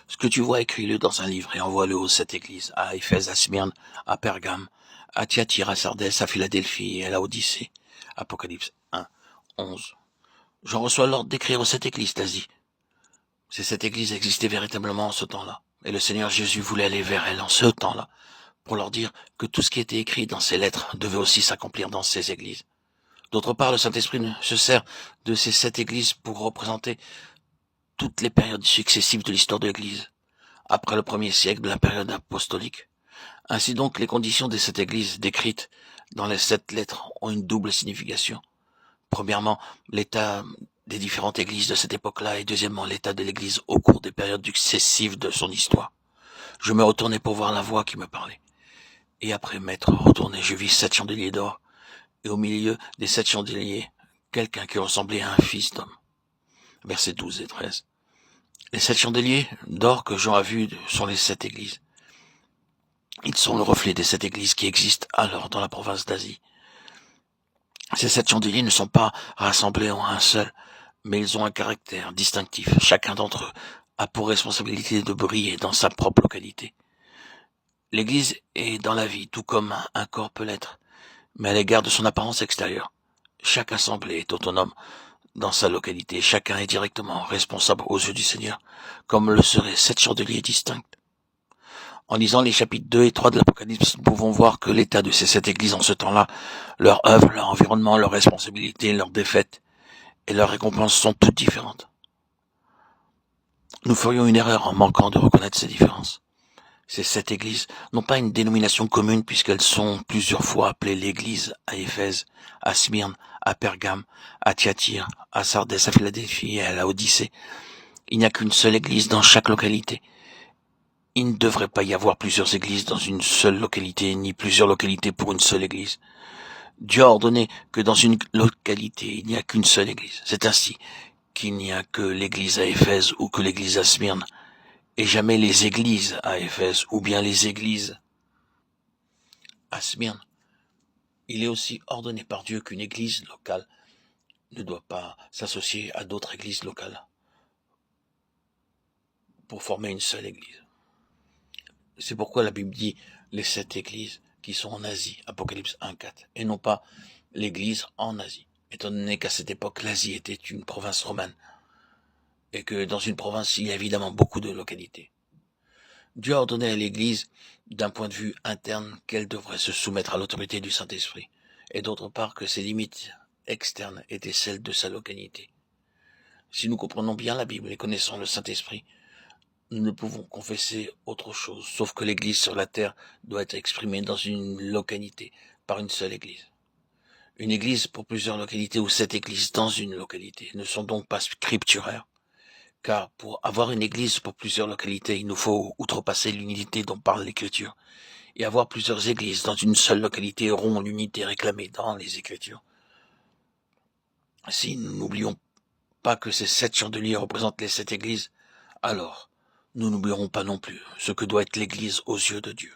Ce que tu vois, écris-le dans un livre et envoie-le aux 7 églises, à Éphèse, à Smyrne, à Pergame, à Thyatire, à Sardès, à Philadelphie et à Laodicée. Apocalypse 1, 11. J'en reçois l'ordre d'écrire aux 7 églises d'Asie. Ces 7 églises existaient véritablement en ce temps-là. Et le Seigneur Jésus voulait aller vers elles en ce temps-là, pour leur dire que tout ce qui était écrit dans ces lettres devait aussi s'accomplir dans ces églises. D'autre part, le Saint-Esprit se sert de ces 7 églises pour représenter toutes les périodes successives de l'histoire de l'Église, après le 1er siècle de la période apostolique. Ainsi donc, les conditions de cette Église décrites dans les 7 lettres ont une double signification. Premièrement, l'état des différentes églises de cette époque-là, et deuxièmement, l'état de l'Église au cours des périodes successives de son histoire. Je me retournai pour voir la voix qui me parlait. Et après m'être retourné, je vis 7 chandeliers d'or, et au milieu des 7 chandeliers, quelqu'un qui ressemblait à un fils d'homme. Versets 12 et 13. Les 7 chandeliers d'or que Jean a vus sont les 7 églises. Ils sont le reflet des 7 églises qui existent alors dans la province d'Asie. Ces 7 chandeliers ne sont pas rassemblés en un seul, mais ils ont un caractère distinctif. Chacun d'entre eux a pour responsabilité de briller dans sa propre localité. L'Église est dans la vie, tout comme un corps peut l'être, mais à l'égard de son apparence extérieure. Chaque assemblée est autonome dans sa localité. Chacun est directement responsable aux yeux du Seigneur, comme le seraient 7 chandeliers distincts. En lisant les chapitres 2 et 3 de l'Apocalypse, nous pouvons voir que l'état de ces 7 églises en ce temps-là, leur œuvre, leur environnement, leurs responsabilités, leurs défaites et leurs récompenses sont toutes différentes. Nous ferions une erreur en manquant de reconnaître ces différences. Ces 7 églises n'ont pas une dénomination commune puisqu'elles sont plusieurs fois appelées l'église à Éphèse, à Smyrne, à Pergame, à Thyatire, à Sardès, à Philadelphie et à Laodicée. Il n'y a qu'une seule église dans chaque localité. Il ne devrait pas y avoir plusieurs églises dans une seule localité, ni plusieurs localités pour une seule église. Dieu a ordonné que dans une localité, il n'y a qu'une seule église. C'est ainsi qu'il n'y a que l'église à Éphèse ou que l'église à Smyrne, et jamais les églises à Éphèse ou bien les églises à Smyrne. Il est aussi ordonné par Dieu qu'une église locale ne doit pas s'associer à d'autres églises locales pour former une seule église. C'est pourquoi la Bible dit les 7 églises qui sont en Asie, Apocalypse 1:4, et non pas l'église en Asie, étant donné qu'à cette époque, l'Asie était une province romane, et que dans une province, il y a évidemment beaucoup de localités. Dieu a ordonné à l'église, d'un point de vue interne, qu'elle devrait se soumettre à l'autorité du Saint-Esprit, et d'autre part que ses limites externes étaient celles de sa localité. Si nous comprenons bien la Bible et connaissons le Saint-Esprit, nous ne pouvons confesser autre chose, sauf que l'Église sur la terre doit être exprimée dans une localité, par une seule Église. Une Église pour plusieurs localités ou 7 églises dans une localité ne sont donc pas scripturaires, car pour avoir une Église pour plusieurs localités, il nous faut outrepasser l'unité dont parle l'Écriture, et avoir plusieurs églises dans une seule localité auront l'unité réclamée dans les Écritures. Si nous n'oublions pas que ces 7 chandeliers représentent les 7 églises, alors nous n'oublierons pas non plus ce que doit être l'Église aux yeux de Dieu.